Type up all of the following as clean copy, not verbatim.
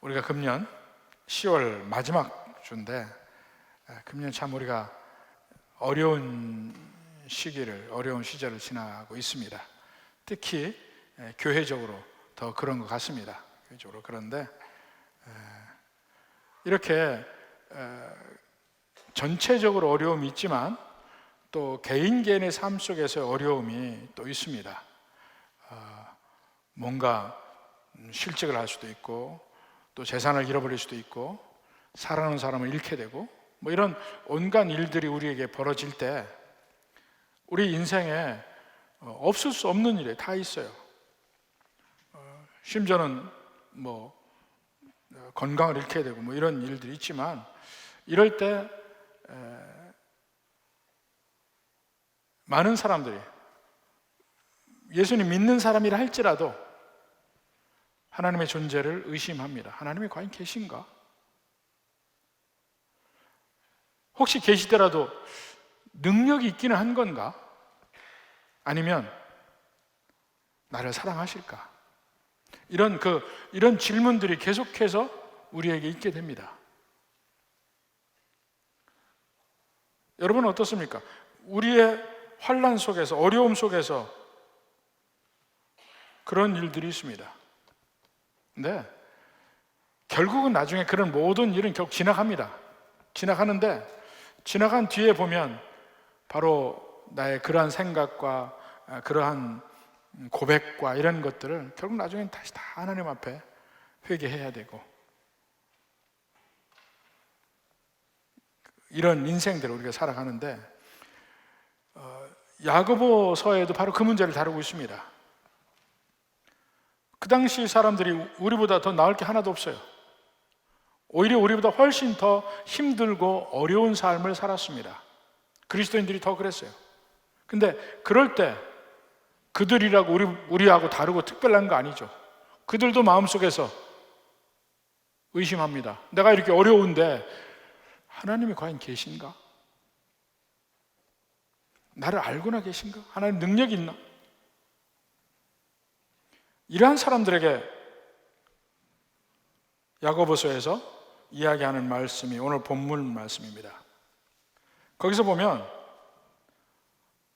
우리가 금년 10월 마지막 주인데 금년 참 우리가 어려운 시절을 지나고 있습니다. 특히 교회적으로 더 그런 것 같습니다. 교회적으로. 그런데 이렇게 전체적으로 어려움이 있지만 또 개인의 삶 속에서 어려움이 또 있습니다. 뭔가 실직을 할 수도 있고 또 재산을 잃어버릴 수도 있고 사랑하는 사람을 잃게 되고 뭐 이런 온갖 일들이 우리에게 벌어질 때 우리 인생에 없을 수 없는 일이 다 있어요. 심지어는 뭐 건강을 잃게 되고 뭐 이런 일들이 있지만 이럴 때 많은 사람들이 예수님 믿는 사람이라 할지라도 하나님의 존재를 의심합니다. 하나님이 과연 계신가? 혹시 계시더라도 능력이 있기는 한 건가? 아니면 나를 사랑하실까? 이런 질문들이 계속해서 우리에게 있게 됩니다. 여러분은 어떻습니까? 우리의 환난 속에서, 어려움 속에서 그런 일들이 있습니다. 근데 결국은 나중에 그런 모든 일은 결국 지나갑니다. 지나가는데 지나간 뒤에 보면 바로 나의 그러한 생각과 그러한 고백과 이런 것들을 결국 나중엔 다시 다 하나님 앞에 회개해야 되고 이런 인생들을 우리가 살아가는데 야고보서에도 바로 그 문제를 다루고 있습니다. 그 당시 사람들이 우리보다 더 나을 게 하나도 없어요. 오히려 우리보다 훨씬 더 힘들고 어려운 삶을 살았습니다. 그리스도인들이 더 그랬어요. 근데 그럴 때 그들이라고 우리하고 다르고 특별한 거 아니죠. 그들도 마음속에서 의심합니다. 내가 이렇게 어려운데 하나님이 과연 계신가? 나를 알고나 계신가? 하나님 능력이 있나? 이러한 사람들에게 야고보서에서 이야기하는 말씀이 오늘 본문 말씀입니다. 거기서 보면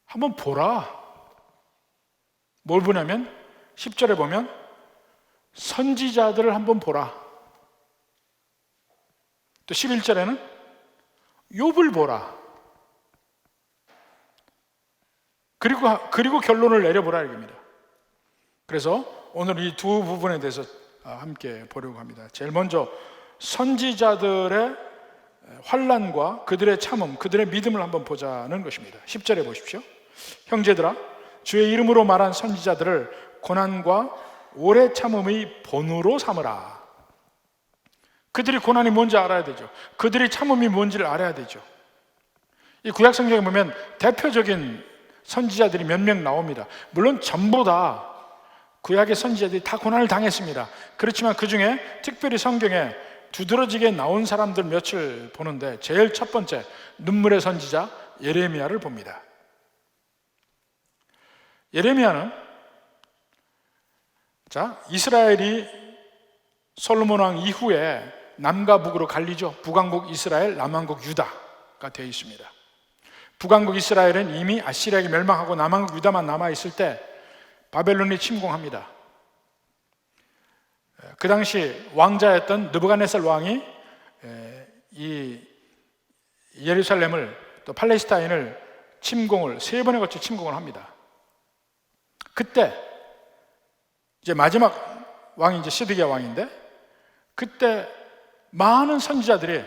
한번 보라. 뭘 보냐면 10절에 보면 선지자들을 한번 보라. 또 11절에는 욥을 보라. 그리고 결론을 내려보라 이겁니다. 그래서 오늘 이 두 부분에 대해서 함께 보려고 합니다. 제일 먼저 선지자들의 환난과 그들의 참음, 그들의 믿음을 한번 보자는 것입니다. 10절에 보십시오. 형제들아, 주의 이름으로 말한 선지자들을 고난과 오래 참음의 본으로 삼으라. 그들이 고난이 뭔지 알아야 되죠. 그들이 참음이 뭔지를 알아야 되죠. 이 구약 성경에 보면 대표적인 선지자들이 몇 명 나옵니다. 물론 전부 다 구약의 선지자들이 다 고난을 당했습니다. 그렇지만 그 중에 특별히 성경에 두드러지게 나온 사람들 몇을 보는데 제일 첫 번째 눈물의 선지자 예레미야를 봅니다. 예레미야는 이스라엘이 솔로몬 왕 이후에 남과 북으로 갈리죠. 북왕국 이스라엘, 남왕국 유다가 되어 있습니다. 북왕국 이스라엘은 이미 아시리아에게 멸망하고 남왕국 유다만 남아있을 때 바벨론이 침공합니다. 그 당시 왕자였던 느부갓네살 왕이 이 예루살렘을 또 팔레스타인을 세 번에 걸쳐 침공을 합니다. 그때 이제 마지막 왕이 이제 시드기야 왕인데 그때 많은 선지자들이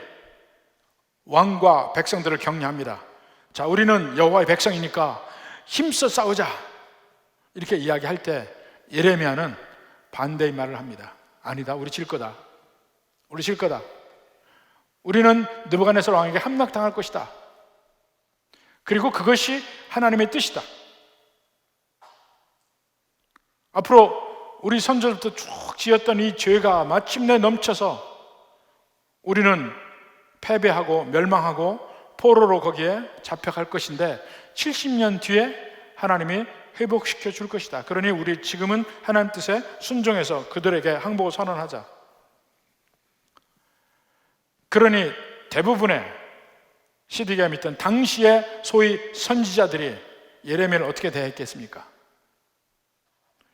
왕과 백성들을 격려합니다. 자, 우리는 여호와의 백성이니까 힘써 싸우자. 이렇게 이야기할 때 예레미야는 반대의 말을 합니다. 아니다, 우리 질 거다. 우리 질 거다. 우리는 느부갓네살 왕에게 함락당할 것이다. 그리고 그것이 하나님의 뜻이다. 앞으로 우리 선조부터 쭉 지었던 이 죄가 마침내 넘쳐서 우리는 패배하고 멸망하고 포로로 거기에 잡혀갈 것인데 70년 뒤에 하나님이 회복시켜 줄 것이다. 그러니 우리 지금은 하나님 뜻에 순종해서 그들에게 항복을 선언하자. 그러니 대부분의 시드기야 믿던 당시의 소위 선지자들이 예레미야를 어떻게 대했겠습니까?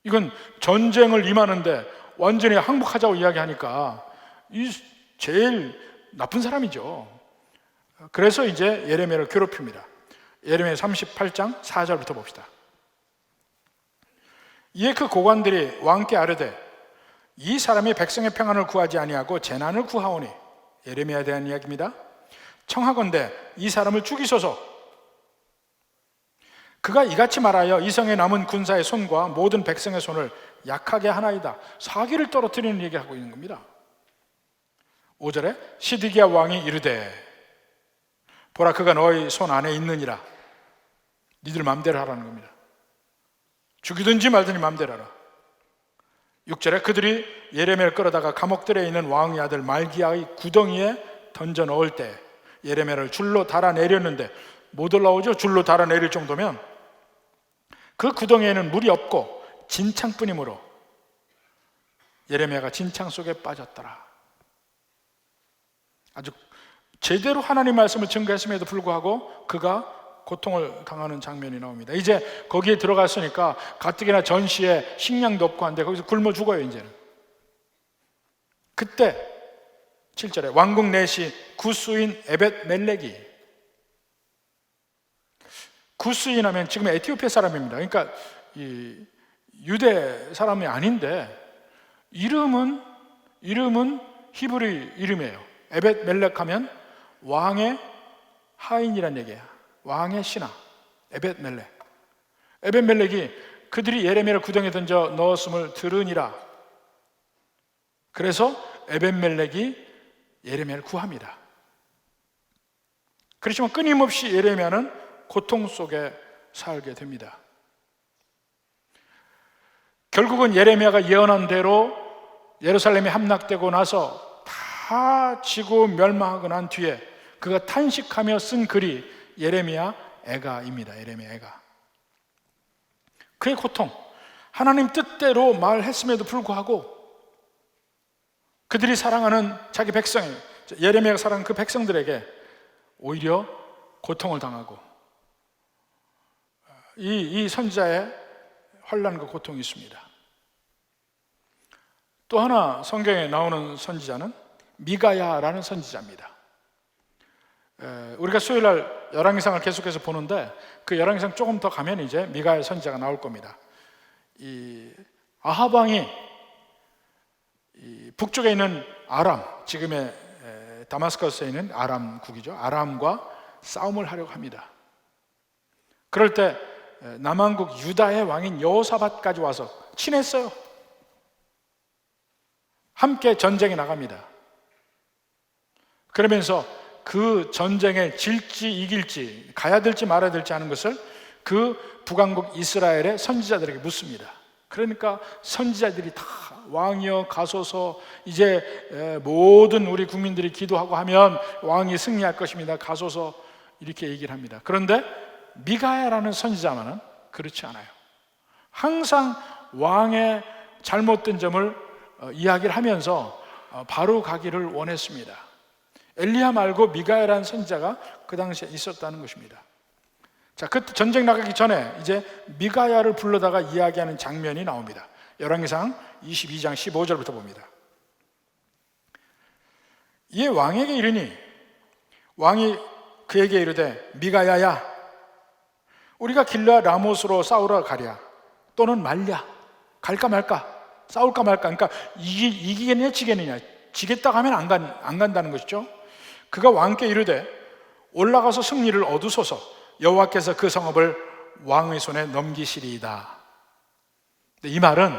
이건 전쟁을 임하는데 완전히 항복하자고 이야기하니까 이 제일 나쁜 사람이죠. 그래서 이제 예레미야를 괴롭힙니다. 예레미야 38장 4절부터 봅시다. 이에 그 고관들이 왕께 아뢰되 이 사람이 백성의 평안을 구하지 아니하고 재난을 구하오니, 예레미야에 대한 이야기입니다. 청하건대 이 사람을 죽이소서. 그가 이같이 말하여 이 성에 남은 군사의 손과 모든 백성의 손을 약하게 하나이다. 사기를 떨어뜨리는 얘기를 하고 있는 겁니다. 5절에 시드기야 왕이 이르되 보라 그가 너희 손 안에 있느니라. 니들 마음대로 하라는 겁니다. 죽이든지 말든지 마음대로 하라. 6절에 그들이 예레미야를 끌어다가 감옥들에 있는 왕의 아들 말기야의 구덩이에 던져 넣을 때 예레미야를 줄로 달아내렸는데 못 올라오죠. 줄로 달아내릴 정도면 그 구덩이에는 물이 없고 진창뿐이므로 예레미야가 진창 속에 빠졌더라. 아주 제대로 하나님 말씀을 증거했음에도 불구하고 그가 고통을 당하는 장면이 나옵니다. 이제 거기에 들어갔으니까 가뜩이나 전시에 식량도 없고 한데 거기서 굶어 죽어요. 이제는 그때 7절에 왕국 내시 구스인 에벳 멜렉이, 구스인 하면 지금 에티오피아 사람입니다. 그러니까 이 유대 사람이 아닌데 이름은 히브리 이름이에요. 에벳 멜렉 하면 왕의 하인이란 얘기야. 왕의 신하 에벳 멜렉. 에벳 멜렉이 그들이 예레미야를 구덩이에 던져 넣었음을 들으니라. 그래서 에벳 멜렉이 예레미야를 구합니다. 그렇지만 끊임없이 예레미야는 고통 속에 살게 됩니다. 결국은 예레미야가 예언한 대로 예루살렘이 함락되고 나서 다 지고 멸망하고 난 뒤에 그가 탄식하며 쓴 글이 예레미야 애가입니다. 예레미야 애가. 그의 고통, 하나님 뜻대로 말했음에도 불구하고 그들이 사랑하는 자기 백성, 예레미야가 사랑하는 그 백성들에게 오히려 고통을 당하고 이 선지자의 환난과 고통이 있습니다. 또 하나 성경에 나오는 선지자는 미가야라는 선지자입니다. 우리가 수요일 날 열왕기상을 계속해서 보는데 그 열왕기상 조금 더 가면 이제 미가야 선지자가 나올 겁니다. 이 아합 왕이 북쪽에 있는 아람, 지금의 다마스커스에 있는 아람국이죠. 아람과 싸움을 하려고 합니다. 그럴 때 남왕국 유다의 왕인 여호사밧까지 와서 친했어요. 함께 전쟁에 나갑니다. 그러면서 그 전쟁에 질지 이길지, 가야 될지 말아야 될지 하는 것을 그 북왕국 이스라엘의 선지자들에게 묻습니다. 그러니까 선지자들이 다 왕이여 가소서, 이제 모든 우리 국민들이 기도하고 하면 왕이 승리할 것입니다. 가소서, 이렇게 얘기를 합니다. 그런데 미가야라는 선지자만은 그렇지 않아요. 항상 왕의 잘못된 점을 이야기를 하면서 바로 가기를 원했습니다. 엘리야 말고 미가야라는 선지자가 그 당시에 있었다는 것입니다. 자, 그 전쟁 나가기 전에 이제 미가야를 불러다가 이야기하는 장면이 나옵니다. 열왕기상 22장 15절부터 봅니다. 이에 왕에게 이르니 왕이 그에게 이르되 미가야야, 우리가 길르앗 라못으로 싸우러 가랴 또는 말랴, 갈까 말까, 싸울까 말까. 그러니까 이기겠느냐 지겠느냐, 지겠다고 하면 안 간다는 것이죠. 그가 왕께 이르되 올라가서 승리를 얻으소서, 여호와께서 그 성읍을 왕의 손에 넘기시리이다. 근데 이 말은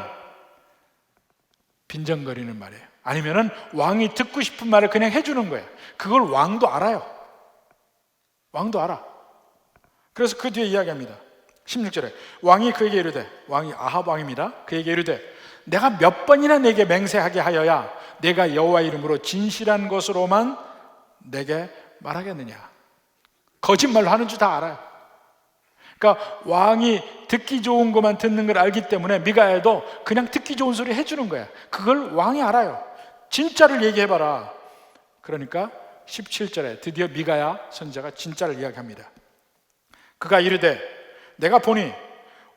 빈정거리는 말이에요. 아니면은 왕이 듣고 싶은 말을 그냥 해주는 거예요. 그걸 왕도 알아요. 왕도 알아. 그래서 그 뒤에 이야기합니다. 16절에 왕이 그에게 이르되, 왕이 아합 왕입니다. 그에게 이르되 내가 몇 번이나 내게 맹세하게 하여야 내가 여호와 이름으로 진실한 것으로만 내게 말하겠느냐. 거짓말로 하는 줄 다 알아요. 그러니까 왕이 듣기 좋은 것만 듣는 걸 알기 때문에 미가야도 그냥 듣기 좋은 소리 해주는 거야. 그걸 왕이 알아요. 진짜를 얘기해봐라. 그러니까 17절에 드디어 미가야 선지자가 진짜를 이야기합니다. 그가 이르되 내가 보니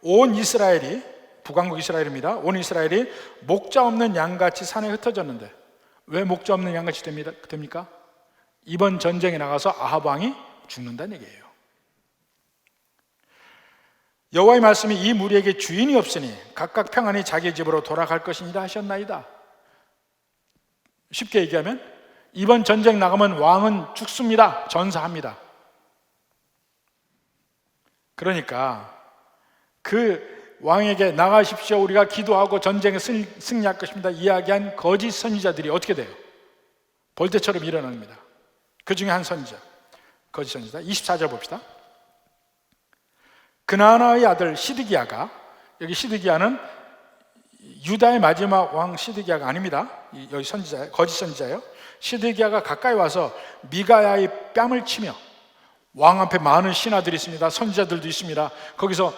온 이스라엘이, 북왕국 이스라엘입니다, 온 이스라엘이 목자 없는 양같이 산에 흩어졌는데, 왜 목자 없는 양같이 됩니까? 이번 전쟁에 나가서 아합 왕이 죽는다는 얘기예요. 여호와의 말씀이 이 무리에게 주인이 없으니 각각 평안히 자기 집으로 돌아갈 것이니라 하셨나이다. 쉽게 얘기하면 이번 전쟁 나가면 왕은 죽습니다. 전사합니다. 그러니까 그 왕에게 나가십시오, 우리가 기도하고 전쟁에 승리할 것입니다 이야기한 거짓 선지자들이 어떻게 돼요? 벌떼처럼 일어납니다. 그 중에 한 선지자, 거짓 선지자, 24절 봅시다. 그나나의 아들 시드기야가, 여기 시드기야는 유다의 마지막 왕 시드기야가 아닙니다. 여기 선지자, 거짓 선지자예요. 시드기야가 가까이 와서 미가야의 뺨을 치며, 왕 앞에 많은 신하들이 있습니다. 선지자들도 있습니다. 거기서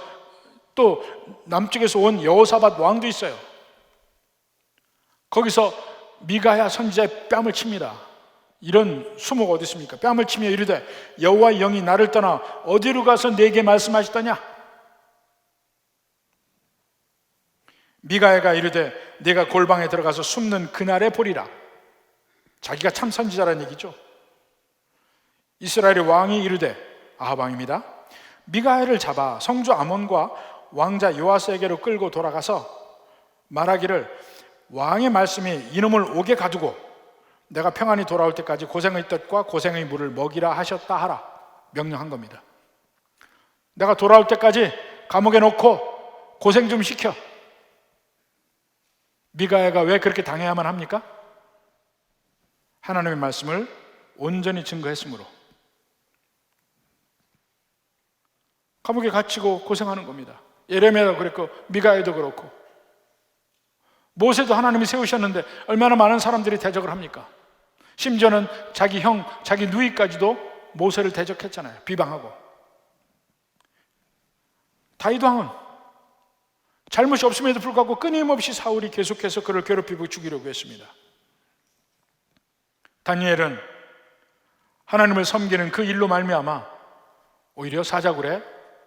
또 남쪽에서 온 여호사밧 왕도 있어요. 거기서 미가야 선지자의 뺨을 칩니다. 이런 수모가 어디 있습니까? 뺨을 치며 이르되 여호와의 영이 나를 떠나 어디로 가서 내게 말씀하시더냐? 미가야가 이르되 내가 골방에 들어가서 숨는 그날에 보리라. 자기가 참 선지자라는 얘기죠. 이스라엘의 왕이 이르되, 아합 왕입니다, 미가야를 잡아 성주 아몬과 왕자 요아스에게로 끌고 돌아가서 말하기를 왕의 말씀이 이놈을 옥에 가두고 내가 평안히 돌아올 때까지 고생의 떡과 고생의 물을 먹이라 하셨다 하라. 명령한 겁니다. 내가 돌아올 때까지 감옥에 넣고 고생 좀 시켜. 미가야가 왜 그렇게 당해야만 합니까? 하나님의 말씀을 온전히 증거했으므로. 감옥에 갇히고 고생하는 겁니다. 예레미야도 그랬고 미가야도 그렇고, 모세도 하나님이 세우셨는데 얼마나 많은 사람들이 대적을 합니까? 심지어는 자기 형, 자기 누이까지도 모세를 대적했잖아요. 비방하고. 다윗 왕은 잘못이 없음에도 불구하고 끊임없이 사울이 계속해서 그를 괴롭히고 죽이려고 했습니다. 다니엘은 하나님을 섬기는 그 일로 말미암아 오히려 사자굴에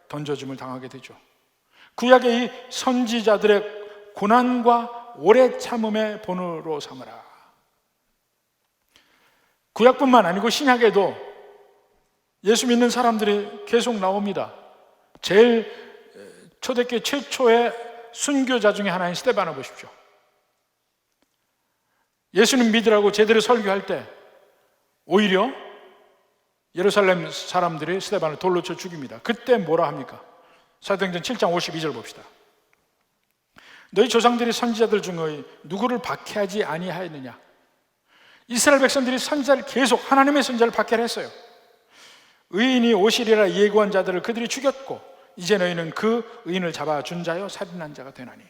던져짐을 당하게 되죠. 구약의 이 선지자들의 고난과 오래 참음의 본으로 삼으라. 구약뿐만 아니고 신약에도 예수 믿는 사람들이 계속 나옵니다. 제일 초대교회 최초의 순교자 중에 하나인 스데반을 보십시오. 예수님 믿으라고 제대로 설교할 때 오히려 예루살렘 사람들이 스데반을 돌로 쳐 죽입니다. 그때 뭐라 합니까? 사도행전 7장 52절 봅시다. 너희 조상들이 선지자들 중의 누구를 박해하지 아니하였느냐? 이스라엘 백성들이 선지자를 계속, 하나님의 선지자를 박해를 했어요. 의인이 오시리라 예고한 자들을 그들이 죽였고 이제 너희는 그 의인을 잡아 준 자여 살인한 자가 되나니.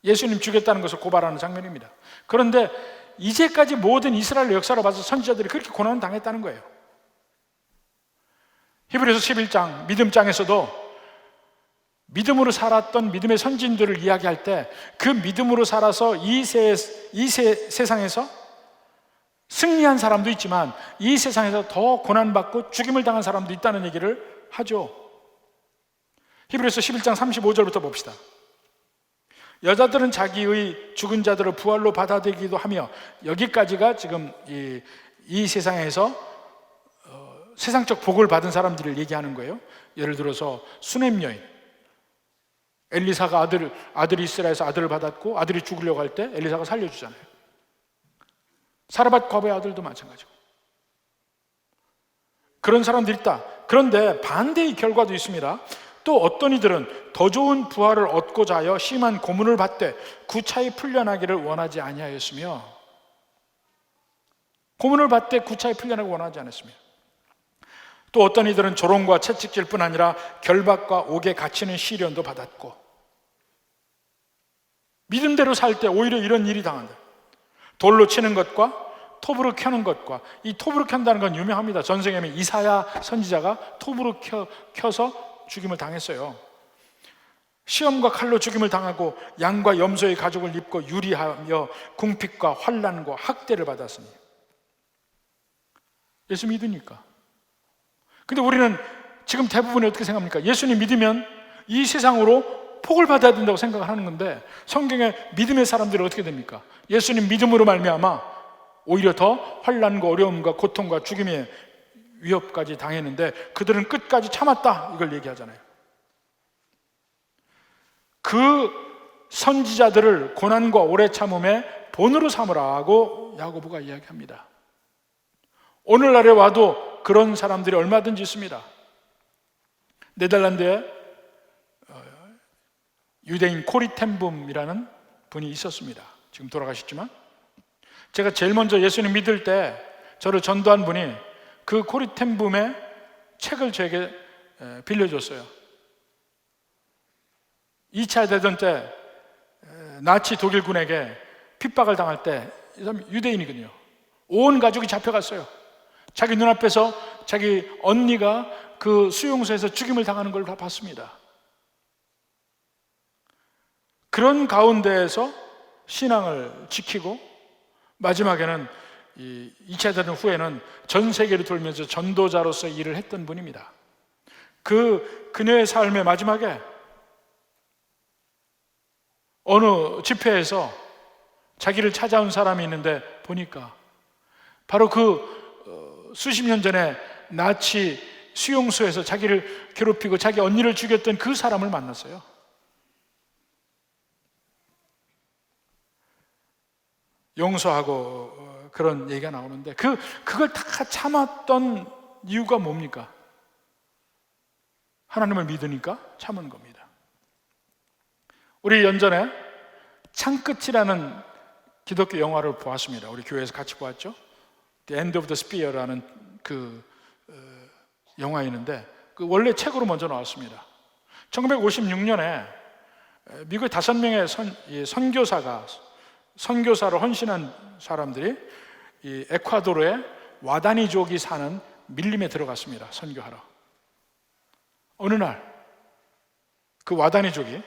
예수님 죽였다는 것을 고발하는 장면입니다. 그런데 이제까지 모든 이스라엘 역사로 봐서 선지자들이 그렇게 고난을 당했다는 거예요. 히브리서 11장 믿음장에서도 믿음으로 살았던 믿음의 선진들을 이야기할 때 그 믿음으로 살아서 이 세상에서 승리한 사람도 있지만 이 세상에서 더 고난받고 죽임을 당한 사람도 있다는 얘기를 하죠. 히브리서 11장 35절부터 봅시다. 여자들은 자기의 죽은 자들을 부활로 받아들이기도 하며, 여기까지가 지금 이 세상에서 세상적 복을 받은 사람들을 얘기하는 거예요. 예를 들어서 수넴 여인, 엘리사가 아들이 이스라엘에서 아들을 받았고 아들이 죽으려고 할 때 엘리사가 살려주잖아요. 사르밧 과부의 아들도 마찬가지고 그런 사람들이 있다. 그런데 반대의 결과도 있습니다. 또 어떤 이들은 더 좋은 부활을 얻고자 하여 심한 고문을 받되 구차히 풀려나기를 원하지 아니하였으며, 고문을 받되 구차히 풀려나기 원하지 않았습니다. 또 어떤 이들은 조롱과 채찍질 뿐 아니라 결박과 옥에 갇히는 시련도 받았고, 믿음대로 살 때 오히려 이런 일이 당한다. 돌로 치는 것과 톱으로 켜는 것과, 이 톱으로 켠다는 건 유명합니다. 전생에 이사야 선지자가 톱으로 켜서 죽임을 당했어요. 시험과 칼로 죽임을 당하고 양과 염소의 가죽을 입고 유리하며 궁핍과 환난과 학대를 받았습니다. 예수 믿으니까. 근데 우리는 지금 대부분이 어떻게 생각합니까? 예수님 믿으면 이 세상으로 복을 받아야 된다고 생각을 하는 건데, 성경에 믿음의 사람들이 어떻게 됩니까? 예수님 믿음으로 말미암아 오히려 더 환난과 어려움과 고통과 죽음의 위협까지 당했는데 그들은 끝까지 참았다, 이걸 얘기하잖아요. 그 선지자들을 고난과 오래 참음의 본으로 삼으라고 야고보가 이야기합니다. 오늘날에 와도 그런 사람들이 얼마든지 있습니다. 네덜란드에 유대인 코리 텐붐이라는 분이 있었습니다. 지금 돌아가셨지만, 제가 제일 먼저 예수님 믿을 때 저를 전도한 분이 그 코리 텐붐의 책을 저에게 빌려줬어요. 2차 대전 때 나치 독일군에게 핍박을 당할 때, 이 사람이 유대인이거든요. 온 가족이 잡혀갔어요. 자기 눈앞에서 자기 언니가 그 수용소에서 죽임을 당하는 걸 다 봤습니다. 그런 가운데에서 신앙을 지키고 마지막에는 이 2차 대전 후에는 전 세계를 돌면서 전도자로서 일을 했던 분입니다. 그녀의 삶의 마지막에 어느 집회에서 자기를 찾아온 사람이 있는데 보니까 바로 그 수십 년 전에 나치 수용소에서 자기를 괴롭히고 자기 언니를 죽였던 그 사람을 만났어요. 용서하고 그런 얘기가 나오는데 그걸 다 참았던 이유가 뭡니까? 하나님을 믿으니까 참은 겁니다. 우리 연전에 창끝이라는 기독교 영화를 보았습니다. 우리 교회에서 같이 보았죠. The End of the Spear라는 영화이는데 그 원래 책으로 먼저 나왔습니다. 1956년에 미국의 5명의 선교사로 헌신한 사람들이 이 에콰도르의 와다니족이 사는 밀림에 들어갔습니다. 선교하러. 어느 날 그 와다니족이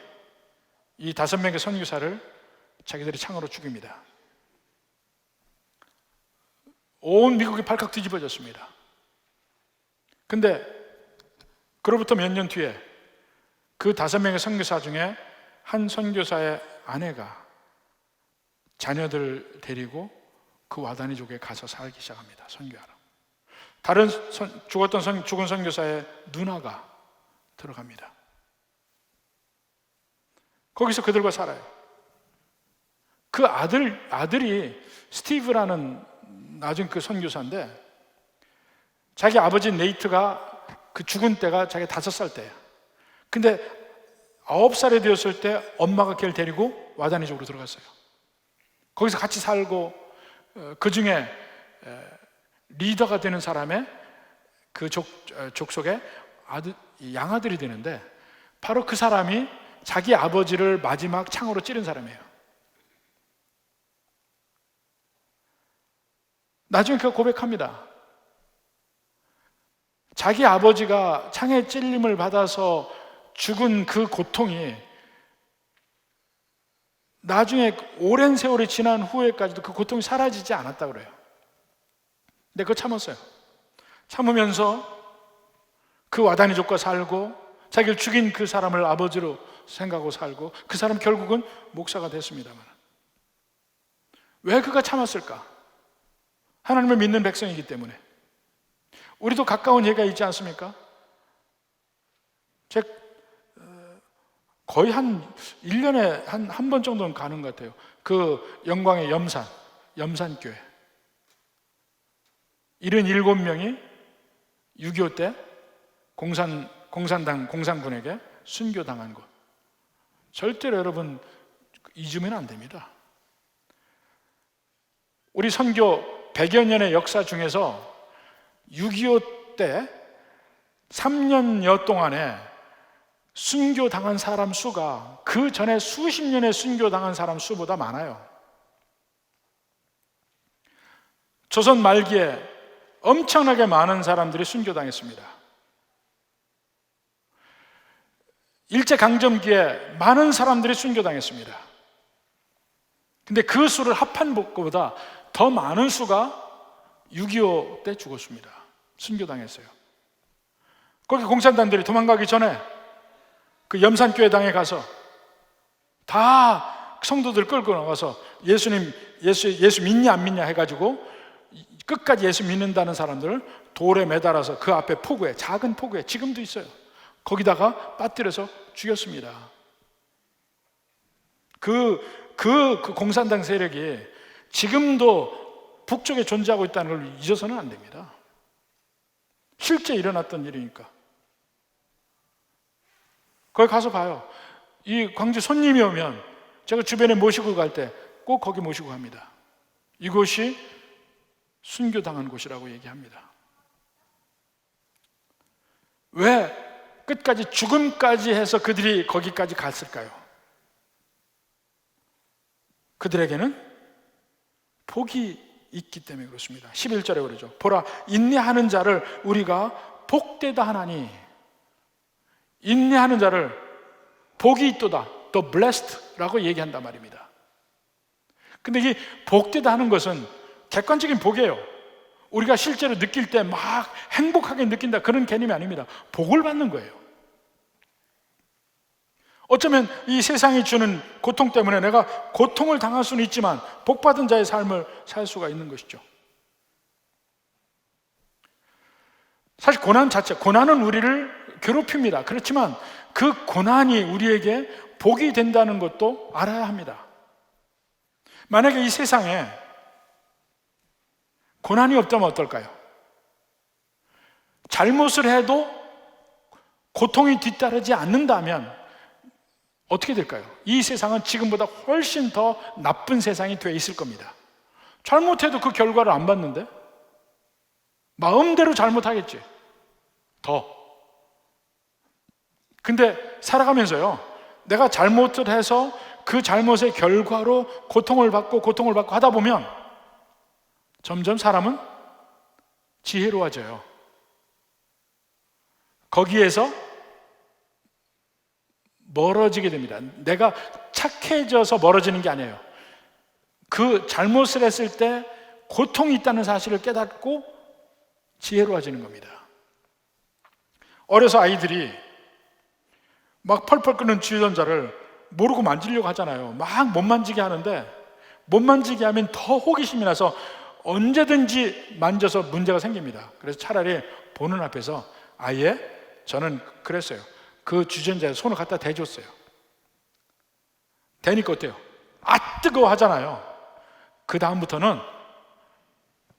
이 5명의 선교사를 자기들이 창으로 죽입니다. 온 미국이 발칵 뒤집어졌습니다. 근데 그로부터 몇 년 뒤에 그 5명의 선교사 중에 한 선교사의 아내가 자녀들 데리고 그 와다니족에 가서 살기 시작합니다. 선교하러. 다른 죽은 선교사의 누나가 들어갑니다. 거기서 그들과 살아요. 그 아들이 스티브라는 나중 그 선교사인데, 자기 아버지 네이트가 그 죽은 때가 자기 5살 때예요. 근데 9살이 되었을 때 엄마가 걔를 데리고 와다니족으로 들어갔어요. 거기서 같이 살고 그 중에 리더가 되는 사람의 그 족속에 양아들이 되는데, 바로 그 사람이 자기 아버지를 마지막 창으로 찌른 사람이에요. 나중에 그가 고백합니다. 자기 아버지가 창에 찔림을 받아서 죽은 그 고통이 나중에 오랜 세월이 지난 후에까지도 그 고통이 사라지지 않았다고 그래요. 근데 그거 참았어요. 참으면서 그 와다니족과 살고 자기를 죽인 그 사람을 아버지로 생각하고 살고, 그 사람 결국은 목사가 됐습니다만, 왜 그가 참았을까? 하나님을 믿는 백성이기 때문에. 우리도 가까운 예가 있지 않습니까? 거의 한 1년에 한 번 정도는 가는 것 같아요. 그 영광의 염산교회 77명이 6.25 때 공산군에게 순교당한 곳. 절대로 여러분 잊으면 안 됩니다. 우리 선교 100여 년의 역사 중에서 6.25 때 3년여 동안에 순교당한 사람 수가 그 전에 수십 년에 순교당한 사람 수보다 많아요. 조선 말기에 엄청나게 많은 사람들이 순교당했습니다. 일제강점기에 많은 사람들이 순교당했습니다. 근데 그 수를 합한 것보다 더 많은 수가 6.25 때 죽었습니다. 순교당했어요. 거기 공산당들이 도망가기 전에 그 염산교회당에 가서 다 성도들 끌고 나가서 예수 믿냐 안 믿냐 해가지고 끝까지 예수 믿는다는 사람들을 돌에 매달아서 그 앞에 포구에, 작은 포구에, 지금도 있어요. 거기다가 빠뜨려서 죽였습니다. 그 공산당 세력이 지금도 북쪽에 존재하고 있다는 걸 잊어서는 안 됩니다. 실제 일어났던 일이니까. 거기 가서 봐요. 이 광주 손님이 오면 제가 주변에 모시고 갈 때 꼭 거기 모시고 갑니다. 이곳이 순교당한 곳이라고 얘기합니다. 왜 끝까지 죽음까지 해서 그들이 거기까지 갔을까요? 그들에게는 복이 있기 때문에 그렇습니다. 11절에 그러죠. 보라, 인내하는 자를 우리가 복되다 하나니, 인내하는 자를 복이 있도다, the blessed라고 얘기한단 말입니다. 근데 이 복되다 하는 것은 객관적인 복이에요. 우리가 실제로 느낄 때 막 행복하게 느낀다, 그런 개념이 아닙니다. 복을 받는 거예요. 어쩌면 이 세상이 주는 고통 때문에 내가 고통을 당할 수는 있지만 복받은 자의 삶을 살 수가 있는 것이죠. 사실 고난은 우리를 괴롭힙니다. 그렇지만 그 고난이 우리에게 복이 된다는 것도 알아야 합니다. 만약에 이 세상에 고난이 없다면 어떨까요? 잘못을 해도 고통이 뒤따르지 않는다면 어떻게 될까요? 이 세상은 지금보다 훨씬 더 나쁜 세상이 되어 있을 겁니다. 잘못해도 그 결과를 안 받는데 마음대로 잘못하겠지. 근데 살아가면서요, 내가 잘못을 해서 그 잘못의 결과로 고통을 받고 하다 보면 점점 사람은 지혜로워져요. 거기에서 멀어지게 됩니다. 내가 착해져서 멀어지는 게 아니에요. 그 잘못을 했을 때 고통이 있다는 사실을 깨닫고 지혜로워지는 겁니다. 어려서 아이들이 막 펄펄 끓는 주전자를 모르고 만지려고 하잖아요. 막 못 만지게 하는데, 못 만지게 하면 더 호기심이 나서 언제든지 만져서 문제가 생깁니다. 그래서 차라리 보는 앞에서 아예, 저는 그랬어요. 그 주전자에 손을 갖다 대줬어요. 대니까 어때요? 아, 뜨거워 하잖아요. 그 다음부터는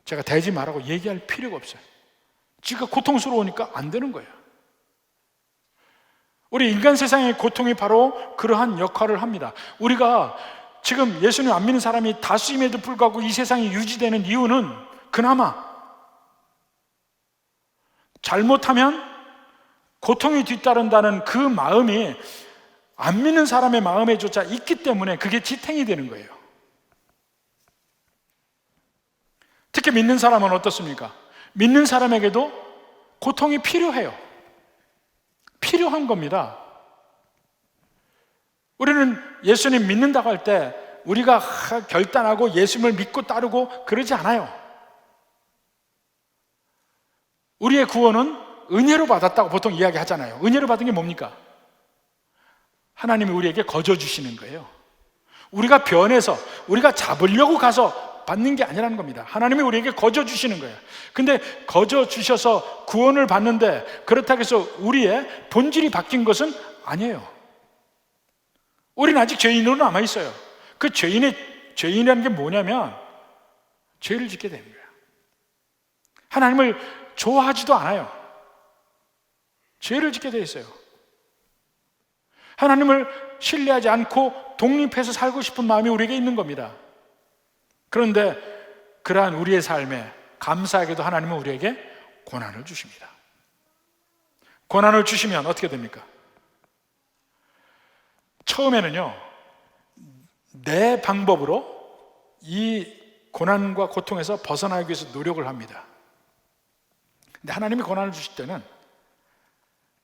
제가 대지 말라고 얘기할 필요가 없어요. 지가 고통스러우니까 안 되는 거예요. 우리 인간 세상의 고통이 바로 그러한 역할을 합니다. 우리가 지금 예수님 안 믿는 사람이 다수임에도 불구하고 이 세상이 유지되는 이유는 그나마 잘못하면 고통이 뒤따른다는 그 마음이 안 믿는 사람의 마음에조차 있기 때문에 그게 지탱이 되는 거예요. 특히 믿는 사람은 어떻습니까? 믿는 사람에게도 고통이 필요해요. 필요한 겁니다. 우리는 예수님 믿는다고 할 때 우리가 결단하고 예수님을 믿고 따르고 그러지 않아요. 우리의 구원은 은혜로 받았다고 보통 이야기하잖아요. 은혜로 받은 게 뭡니까? 하나님이 우리에게 거저 주시는 거예요. 우리가 변해서 우리가 잡으려고 가서 받는 게 아니라는 겁니다. 하나님이 우리에게 거저 주시는 거예요. 근데 거저 주셔서 구원을 받는데 그렇다고 해서 우리의 본질이 바뀐 것은 아니에요. 우리는 아직 죄인으로 남아있어요. 그 죄인이라는 게 뭐냐면 죄를 짓게 되는 거예요. 하나님을 좋아하지도 않아요. 죄를 짓게 돼 있어요. 하나님을 신뢰하지 않고 독립해서 살고 싶은 마음이 우리에게 있는 겁니다. 그런데 그러한 우리의 삶에 감사하게도 하나님은 우리에게 고난을 주십니다. 고난을 주시면 어떻게 됩니까? 처음에는요, 내 방법으로 이 고난과 고통에서 벗어나기 위해서 노력을 합니다. 근데 하나님이 고난을 주실 때는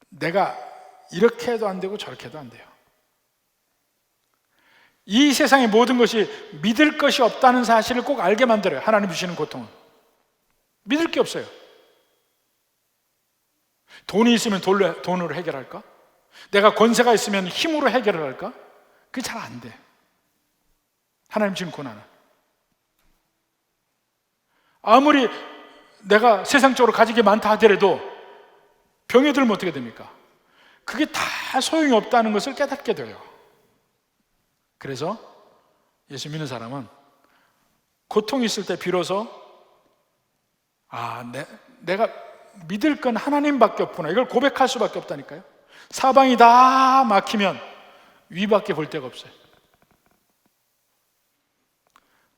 내가 이렇게 해도 안 되고 저렇게 해도 안 돼요. 이 세상의 모든 것이 믿을 것이 없다는 사실을 꼭 알게 만들어요. 하나님 주시는 고통은. 믿을 게 없어요. 돈이 있으면 돈으로 해결할까? 내가 권세가 있으면 힘으로 해결을 할까? 그게 잘 안 돼. 하나님 주신 고난은. 아무리 내가 세상적으로 가진 게 많다 하더라도 병에 들면 어떻게 됩니까? 그게 다 소용이 없다는 것을 깨닫게 돼요. 그래서 예수 믿는 사람은 고통이 있을 때 비로소 내가 믿을 건 하나님밖에 없구나, 이걸 고백할 수밖에 없다니까요. 사방이 다 막히면 위밖에 볼 데가 없어요.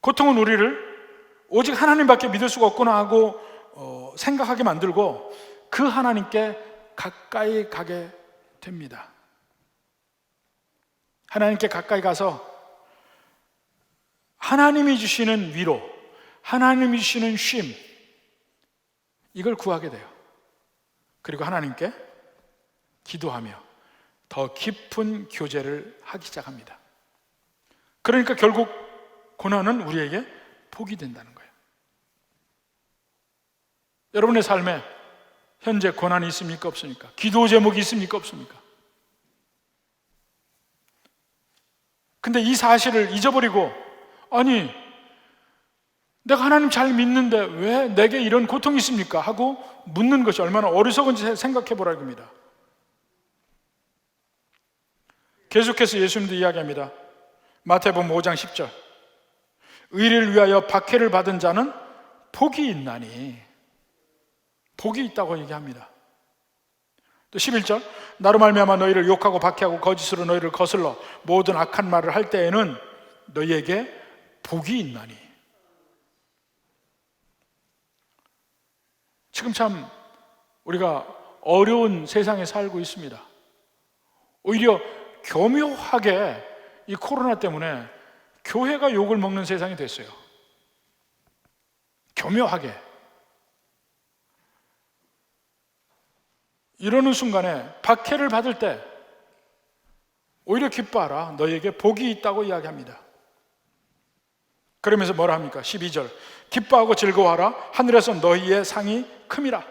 고통은 우리를 오직 하나님밖에 믿을 수가 없구나 하고 생각하게 만들고 그 하나님께 가까이 가게 됩니다. 하나님께 가까이 가서 하나님이 주시는 위로, 하나님이 주시는 쉼, 이걸 구하게 돼요. 그리고 하나님께 기도하며 더 깊은 교제를 하기 시작합니다. 그러니까 결국 고난은 우리에게 복이 된다는 거예요. 여러분의 삶에 현재 고난이 있습니까? 없습니까? 기도 제목이 있습니까? 없습니까? 근데 이 사실을 잊어버리고, 아니, 내가 하나님 잘 믿는데 왜 내게 이런 고통이 있습니까? 하고 묻는 것이 얼마나 어리석은지 생각해 보라는 겁니다. 계속해서 예수님도 이야기합니다. 마태복음 5장 10절. 의를 위하여 박해를 받은 자는 복이 있나니, 복이 있다고 얘기합니다. 또 11절. 나로 말미암아 너희를 욕하고 박해하고 거짓으로 너희를 거슬러 모든 악한 말을 할 때에는 너희에게 복이 있나니. 지금 참 우리가 어려운 세상에 살고 있습니다. 오히려 교묘하게 이 코로나 때문에 교회가 욕을 먹는 세상이 됐어요. 교묘하게. 이러는 순간에 박해를 받을 때 오히려 기뻐하라, 너희에게 복이 있다고 이야기합니다. 그러면서 뭐라 합니까? 12절. 기뻐하고 즐거워하라, 하늘에서 너희의 상이 큼이라.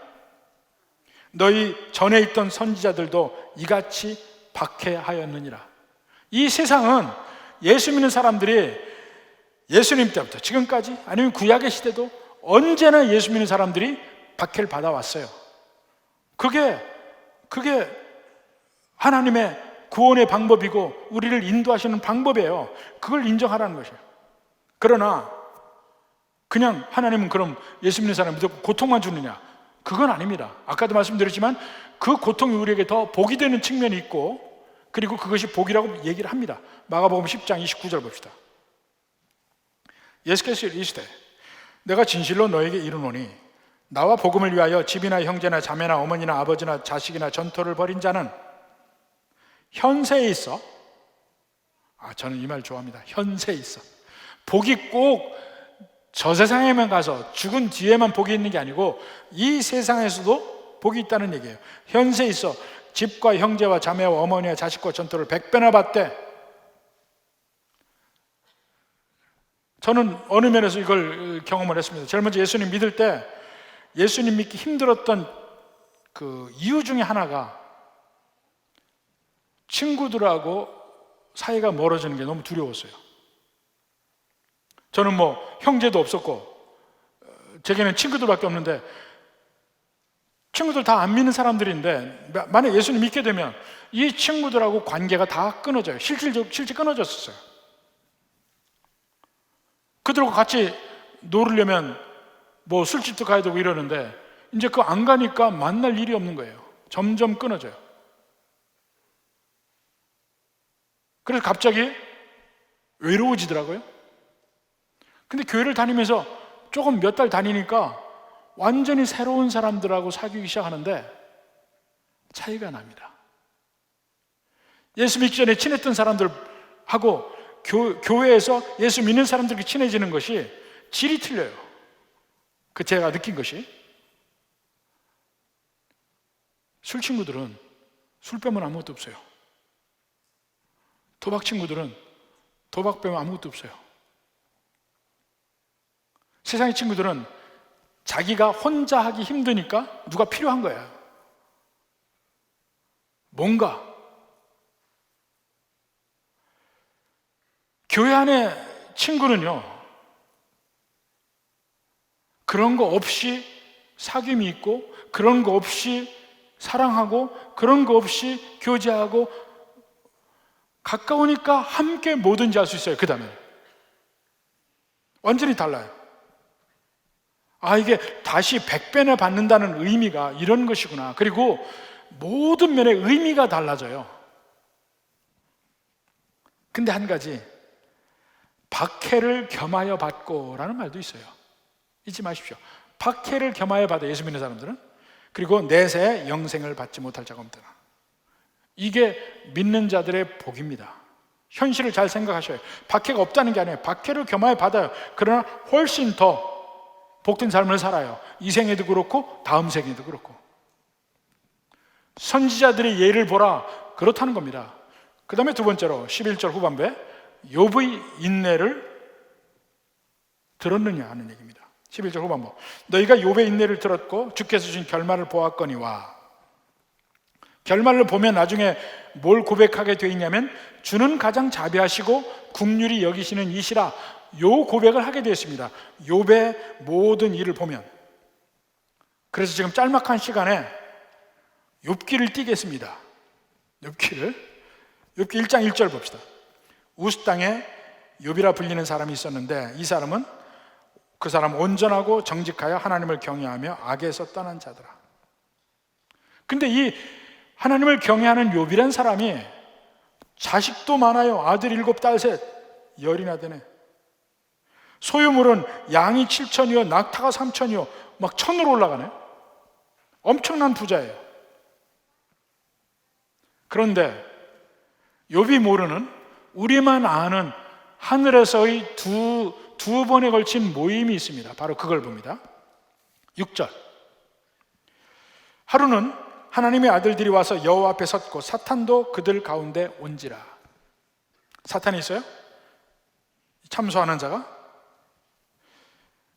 너희 전에 있던 선지자들도 이같이 박해하였느니라. 이 세상은 예수 믿는 사람들이 예수님 때부터 지금까지, 아니면 구약의 시대도 언제나 예수 믿는 사람들이 박해를 받아왔어요. 그게 하나님의 구원의 방법이고 우리를 인도하시는 방법이에요. 그걸 인정하라는 것이에요. 그러나 그냥 하나님은 그럼 예수 믿는 사람 무조건 고통만 주느냐? 그건 아닙니다. 아까도 말씀드렸지만 그 고통이 우리에게 더 복이 되는 측면이 있고, 그리고 그것이 복이라고 얘기를 합니다. 마가복음 10장 29절 봅시다. 예수께서 이르시되 내가 진실로 너에게 이르노니 나와 복음을 위하여 집이나 형제나 자매나 어머니나 아버지나 자식이나 전토를 벌인 자는 현세에 있어, 저는 이 말 좋아합니다. 현세에 있어. 복이 꼭 저 세상에만 가서 죽은 뒤에만 복이 있는 게 아니고 이 세상에서도 복이 있다는 얘기예요. 현세에 있어 집과 형제와 자매와 어머니와 자식과 전토를 100배나 받되. 저는 어느 면에서 이걸 경험을 했습니다. 제일 먼저 예수님 믿을 때 예수님 믿기 힘들었던 그 이유 중에 하나가 친구들하고 사이가 멀어지는 게 너무 두려웠어요. 저는 뭐 형제도 없었고 제게는 친구들밖에 없는데, 친구들 다 안 믿는 사람들인데 만약 예수님 믿게 되면 이 친구들하고 관계가 다 끊어져요. 실제 끊어졌었어요. 그들하고 같이 놀으려면 뭐 술집도 가야 되고 이러는데 이제 그거 안 가니까 만날 일이 없는 거예요. 점점 끊어져요. 그래서 갑자기 외로워지더라고요. 근데 교회를 다니면서 조금 몇 달 다니니까 완전히 새로운 사람들하고 사귀기 시작하는데 차이가 납니다. 예수 믿기 전에 친했던 사람들하고 교회에서 예수 믿는 사람들과 친해지는 것이 질이 틀려요. 제가 느낀 것이, 술 친구들은 술 빼면 아무것도 없어요. 도박 친구들은 도박 빼면 아무것도 없어요. 세상의 친구들은 자기가 혼자 하기 힘드니까 누가 필요한 거야. 뭔가. 교회 안에 친구는요, 그런 거 없이 사귐이 있고, 그런 거 없이 사랑하고, 그런 거 없이 교제하고, 가까우니까 함께 뭐든지 할 수 있어요. 그 다음에 완전히 달라요. 이게 다시 100배나 받는다는 의미가 이런 것이구나. 그리고 모든 면의 의미가 달라져요. 근데 한 가지, 박해를 겸하여 받고 라는 말도 있어요. 잊지 마십시오. 박해를 겸하여 받아, 예수 믿는 사람들은. 그리고 내세 영생을 받지 못할 자가 없다. 이게 믿는 자들의 복입니다. 현실을 잘 생각하셔요. 박해가 없다는 게 아니에요. 박해를 겸하여 받아요. 그러나 훨씬 더 복된 삶을 살아요. 이 생에도 그렇고 다음 생에도 그렇고. 선지자들의 예를 보라, 그렇다는 겁니다. 그 다음에 두 번째로 11절 후반부에 욥의 인내를 들었느냐 하는 얘기입니다. 11절 후반부, 너희가 욥의 인내를 들었고 주께서 주신 결말을 보았거니와. 결말을 보면 나중에 뭘 고백하게 돼 있냐면, 주는 가장 자비하시고 긍휼히 여기시는 이시라, 요 고백을 하게 되었습니다. 욥의 모든 일을 보면. 그래서 지금 짤막한 시간에 욥기를 띄겠습니다. 욥기 1장 1절 봅시다. 우스 땅에 욥이라 불리는 사람이 있었는데, 이 사람은 그 사람 온전하고 정직하여 하나님을 경외하며 악에서 떠난 자더라. 근데 이 하나님을 경외하는 욥이란 사람이 자식도 많아요. 아들 7, 딸 3, 열이나 되네. 소유물은 양이 7천이요 낙타가 3천이요 막 1,000으로 올라가네. 엄청난 부자예요. 그런데 욥이 모르는, 우리만 아는 하늘에서의 두 번에 걸친 모임이 있습니다. 바로 그걸 봅니다. 6절, 하루는 하나님의 아들들이 와서 여호와 앞에 섰고 사탄도 그들 가운데 온지라. 사탄이 있어요? 참소하는 자가?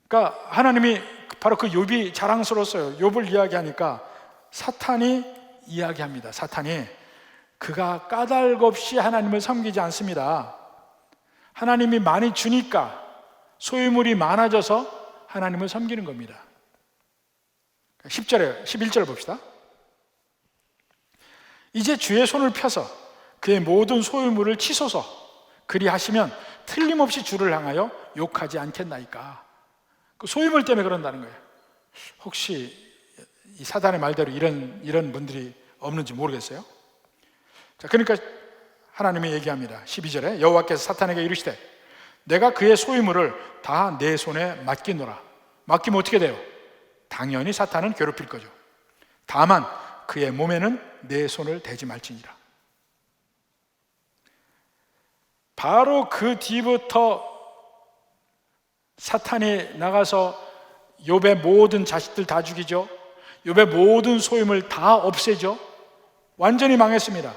그러니까 하나님이, 바로 그 욥이 자랑스러웠어요. 욥을 이야기하니까 사탄이 이야기합니다. 사탄이, 그가 까닭 없이 하나님을 섬기지 않습니다. 하나님이 많이 주니까, 소유물이 많아져서 하나님을 섬기는 겁니다. 10절에 11절 봅시다. 이제 주의 손을 펴서 그의 모든 소유물을 치소서. 그리하시면 틀림없이 주를 향하여 욕하지 않겠나이까. 그 소유물 때문에 그런다는 거예요. 혹시 이 사단의 말대로 이런 분들이 없는지 모르겠어요. 자, 그러니까 하나님이 얘기합니다. 12절에 여호와께서 사탄에게 이르시되 내가 그의 소유물을 다 내 손에 맡기노라. 맡기면 어떻게 돼요? 당연히 사탄은 괴롭힐 거죠. 다만 그의 몸에는 내 손을 대지 말지니라. 바로 그 뒤부터 사탄이 나가서 욥의 모든 자식들 다 죽이죠. 욥의 모든 소유물 다 없애죠. 완전히 망했습니다.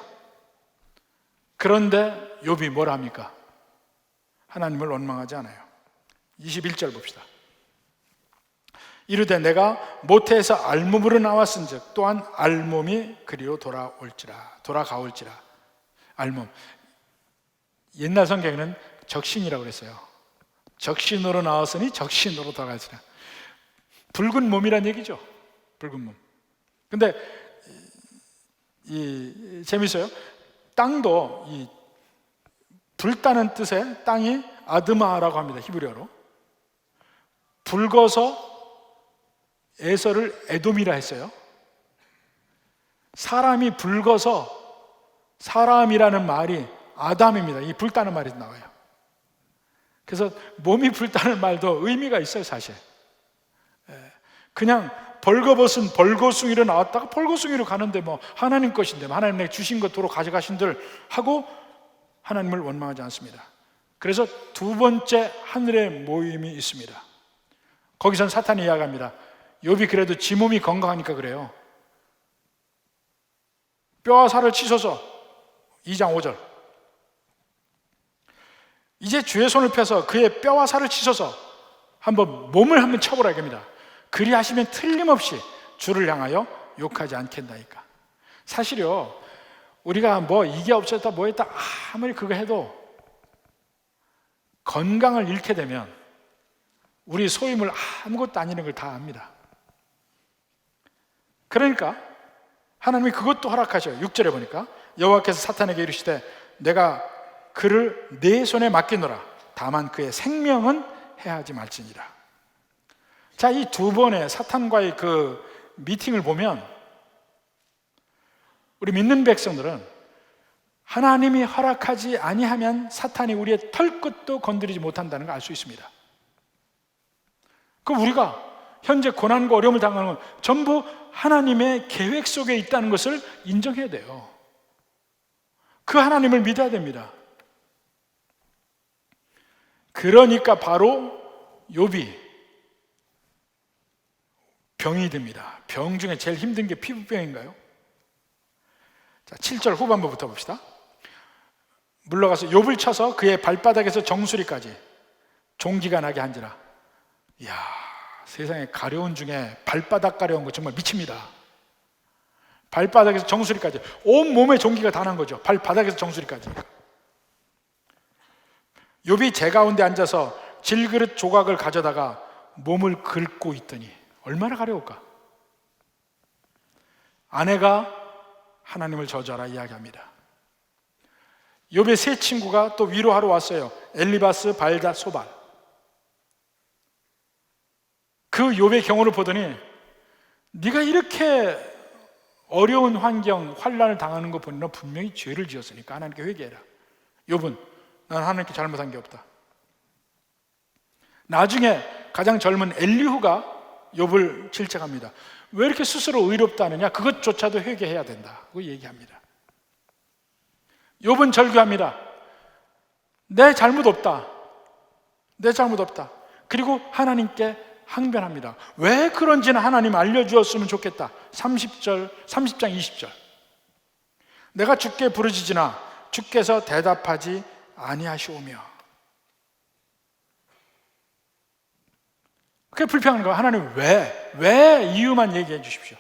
그런데 욥이 뭘 합니까? 하나님을 원망하지 않아요. 21절 봅시다. 이르되 내가 모태에서 알몸으로 나왔은즉 또한 알몸이 그리로 돌아가올지라. 알몸, 옛날 성경에는 적신이라고 그랬어요. 적신으로 나왔으니 적신으로 돌아갈지라. 붉은 몸이란 얘기죠. 붉은 몸. 근데 재밌어요. 땅도 이 불다는 뜻의 땅이 아드마라고 합니다. 히브리어로. 붉어서 에서를 에돔이라 했어요. 사람이 붉어서 사람이라는 말이 아담입니다. 이 불다는 말이 나와요. 그래서 몸이 불다는 말도 의미가 있어요, 사실. 그냥 벌거벗은 벌거숭이로 나왔다가 벌거숭이로 가는데 뭐 하나님 것인데 하나님 내게 주신 것 도로 가져가신들 하고 하나님을 원망하지 않습니다. 그래서 두 번째 하늘의 모임이 있습니다. 거기선 사탄이 이야기합니다. 욥이 그래도 지 몸이 건강하니까 그래요. 뼈와 살을 치소서. 2장 5절. 이제 주의 손을 펴서 그의 뼈와 살을 치소서. 몸을 한번 쳐보라 이겁니다. 그리하시면 틀림없이 주를 향하여 욕하지 않겠나이까. 사실요, 우리가 뭐 이게 없었다 뭐 했다 아무리 그거 해도 건강을 잃게 되면 우리 소임을 아무것도 아니는 걸 다 압니다. 그러니까 하나님이 그것도 허락하셔요. 6절에 보니까 여호와께서 사탄에게 이르시되 내가 그를 내 손에 맡기노라. 다만 그의 생명은 해하지 말지니라. 자, 이 두 번의 사탄과의 그 미팅을 보면 우리 믿는 백성들은 하나님이 허락하지 아니하면 사탄이 우리의 털끝도 건드리지 못한다는 걸 알 수 있습니다. 그럼 우리가 현재 고난과 어려움을 당하는 건 전부 하나님의 계획 속에 있다는 것을 인정해야 돼요. 그 하나님을 믿어야 됩니다. 그러니까 바로 욥이 병이 듭니다. 병 중에 제일 힘든 게 피부병인가요? 자, 7절 후반부부터 봅시다. 물러가서 욥을 쳐서 그의 발바닥에서 정수리까지 종기가 나게 한지라. 이야, 세상에 가려운 중에 발바닥 가려운 거 정말 미칩니다. 발바닥에서 정수리까지 온 몸에 종기가 다 난 거죠. 발바닥에서 정수리까지. 욥이 제 가운데 앉아서 질그릇 조각을 가져다가 몸을 긁고 있더니 얼마나 가려울까? 아내가 하나님을 저주하라 이야기합니다. 욥의 세 친구가 또 위로하러 왔어요. 엘리바스, 발닷, 소발. 그 욥의 경우를 보더니 네가 이렇게 어려운 환경, 환난을 당하는 거 보니 너 분명히 죄를 지었으니까 하나님께 회개해라. 욥은 난 하나님께 잘못한 게 없다. 나중에 가장 젊은 엘리후가 욥을 질책합니다. 왜 이렇게 스스로 의롭다 하느냐? 그것조차도 회개해야 된다고 얘기합니다. 욥은 절규합니다. 내 잘못 없다. 내 잘못 없다. 그리고 하나님께 항변합니다. 왜 그런지는 하나님 알려주었으면 좋겠다. 30장 20절. 내가 주께 부르짖으나 주께서 대답하지 아니하시오며. 그게 불평하는 거예요. 하나님 왜 이유만 얘기해 주십시오.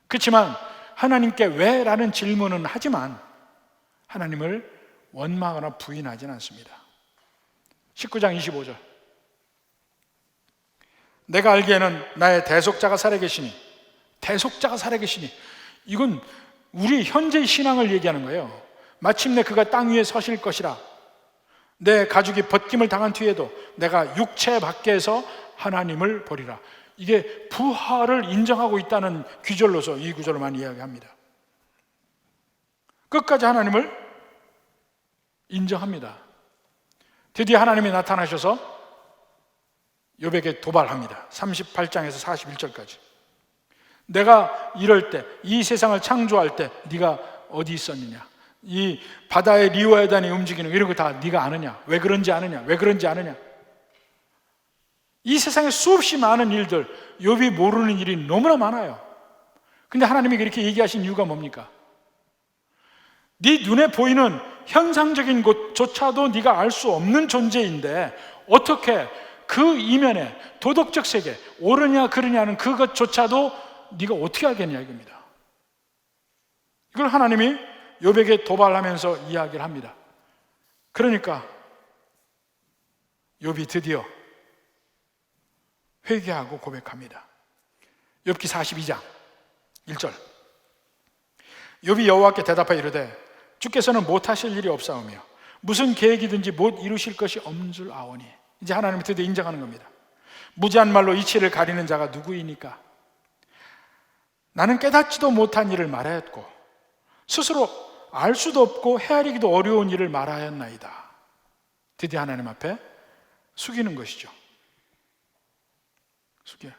그렇지만 하나님께 왜? 라는 질문은 하지만 하나님을 원망하거나 부인하지는 않습니다. 19장 25절. 내가 알기에는 나의 대속자가 살아계시니, 대속자가 살아계시니, 이건 우리 현재의 신앙을 얘기하는 거예요. 마침내 그가 땅 위에 서실 것이라. 내 가죽이 벗김을 당한 뒤에도 내가 육체 밖에서 하나님을 보리라. 이게 부활을 인정하고 있다는 귀절로서 이 구절을 많이 이야기합니다. 끝까지 하나님을 인정합니다. 드디어 하나님이 나타나셔서 욥에게 도발합니다. 38장에서 41절까지. 내가 이럴 때, 이 세상을 창조할 때 네가 어디 있었느냐? 이 바다의 리워야단이 움직이는 이런 거 다 네가 아느냐? 왜 그런지 아느냐? 왜 그런지 아느냐? 이 세상에 수없이 많은 일들, 욥이 모르는 일이 너무나 많아요. 근데 하나님이 그렇게 얘기하신 이유가 뭡니까? 네 눈에 보이는 현상적인 것조차도 네가 알 수 없는 존재인데 어떻게 그 이면에 도덕적 세계, 옳으냐 그르냐는 그것조차도 네가 어떻게 알겠냐 이겁니다. 이걸 하나님이 욥에게 도발하면서 이야기를 합니다. 그러니까 욥이 드디어 회개하고 고백합니다. 욥기 42장 1절. 욥이 여호와께 대답하여 이르되 주께서는 못하실 일이 없사오며 무슨 계획이든지 못 이루실 것이 없는 줄 아오니. 이제 하나님이 드디어 인정하는 겁니다. 무지한 말로 이치를 가리는 자가 누구이니까? 나는 깨닫지도 못한 일을 말하였고 스스로 알 수도 없고 헤아리기도 어려운 일을 말하였나이다. 드디어 하나님 앞에 숙이는 것이죠. 숙여.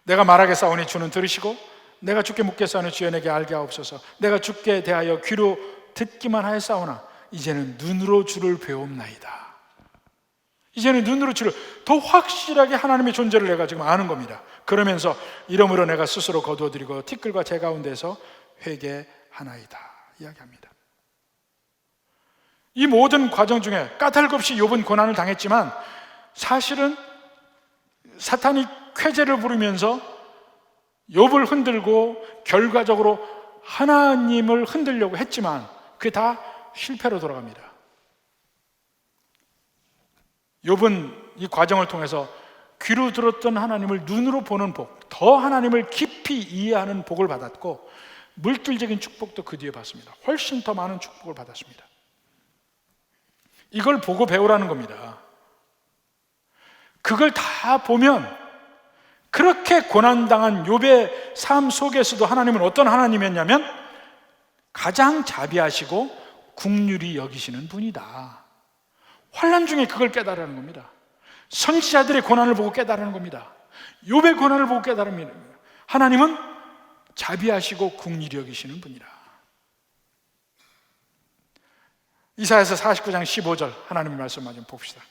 내가 말하겠사오니 주는 들으시고 내가 주께 묻겠사오니 주여 내게 알게 하옵소서. 내가 주께 대하여 귀로 듣기만 하였사오나 이제는 눈으로 주를 배웁나이다. 이제는 눈으로 주를 더 확실하게 하나님의 존재를 내가 지금 아는 겁니다. 그러면서 이러므로 내가 스스로 거두어드리고 티끌과 재 가운데서 회개하나이다 이야기합니다. 이 모든 과정 중에 까닭없이 욥은 고난을 당했지만 사실은 사탄이 쾌재를 부르면서 욥을 흔들고 결과적으로 하나님을 흔들려고 했지만 그게 다 실패로 돌아갑니다. 욥은 이 과정을 통해서 귀로 들었던 하나님을 눈으로 보는 복, 더 하나님을 깊이 이해하는 복을 받았고 물질적인 축복도 그 뒤에 받습니다. 훨씬 더 많은 축복을 받았습니다. 이걸 보고 배우라는 겁니다. 그걸 다 보면 그렇게 고난당한 욥의 삶 속에서도 하나님은 어떤 하나님이었냐면 가장 자비하시고 긍휼히 여기시는 분이다. 환난 중에 그걸 깨달으는 겁니다. 선지자들의 고난을 보고 깨달으는 겁니다. 욥의 고난을 보고 깨달으면 하나님은 자비하시고 긍휼히 여기시는 분이라. 이사야서 49장 15절 하나님의 말씀을 좀 봅시다.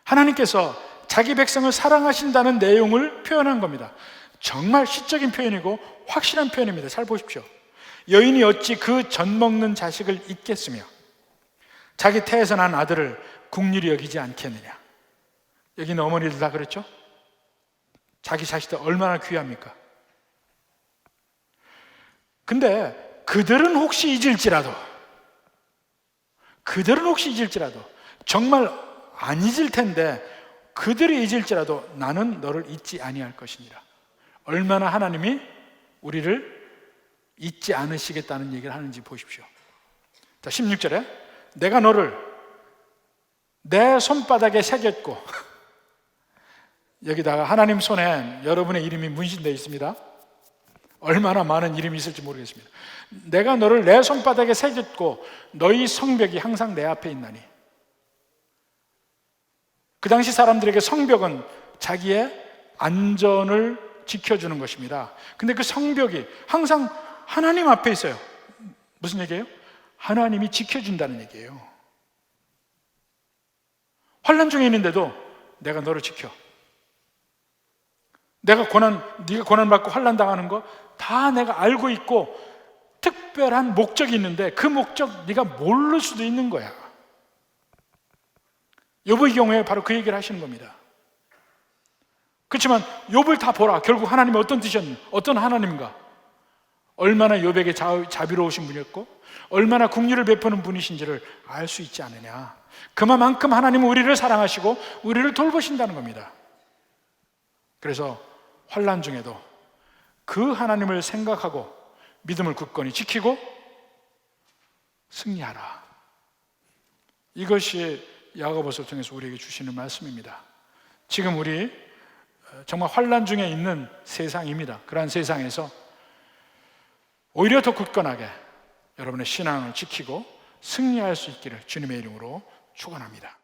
하나님께서 자기 백성을 사랑하신다는 내용을 표현한 겁니다. 정말 시적인 표현이고 확실한 표현입니다. 잘 보십시오. 여인이 어찌 그 젖 먹는 자식을 잊겠으며 자기 태에서 난 아들을 긍휼히 여기지 않겠느냐. 여기는 어머니들 다 그렇죠? 자기 자식들 얼마나 귀합니까? 근데 그들은 혹시 잊을지라도 정말 안 잊을 텐데 그들이 잊을지라도 나는 너를 잊지 아니할 것이니라. 얼마나 하나님이 우리를 잊지 않으시겠다는 얘기를 하는지 보십시오. 자, 16절에 내가 너를 내 손바닥에 새겼고 여기다가 하나님 손에 여러분의 이름이 문신되어 있습니다. 얼마나 많은 이름이 있을지 모르겠습니다. 내가 너를 내 손바닥에 새겼고 너희 성벽이 항상 내 앞에 있나니. 그 당시 사람들에게 성벽은 자기의 안전을 지켜주는 것입니다. 근데 그 성벽이 항상 하나님 앞에 있어요. 무슨 얘기예요? 하나님이 지켜준다는 얘기예요. 환난 중에 있는데도 내가 너를 지켜. 네가 고난 받고 환난 당하는 거 다 내가 알고 있고 특별한 목적이 있는데 그 목적 네가 모를 수도 있는 거야. 욥의 경우에 바로 그 얘기를 하시는 겁니다. 그렇지만 욥을 다 보라. 결국 하나님이 어떤 뜻이었는가, 어떤 하나님인가, 얼마나 욥에게 자비로우신 분이었고 얼마나 긍휼을 베푸는 분이신지를 알 수 있지 않느냐. 그만큼 하나님은 우리를 사랑하시고 우리를 돌보신다는 겁니다. 그래서 환난 중에도 그 하나님을 생각하고 믿음을 굳건히 지키고 승리하라. 이것이 야고보서를 통해서 우리에게 주시는 말씀입니다. 지금 우리 정말 환난 중에 있는 세상입니다. 그러한 세상에서 오히려 더 굳건하게 여러분의 신앙을 지키고 승리할 수 있기를 주님의 이름으로 축원합니다.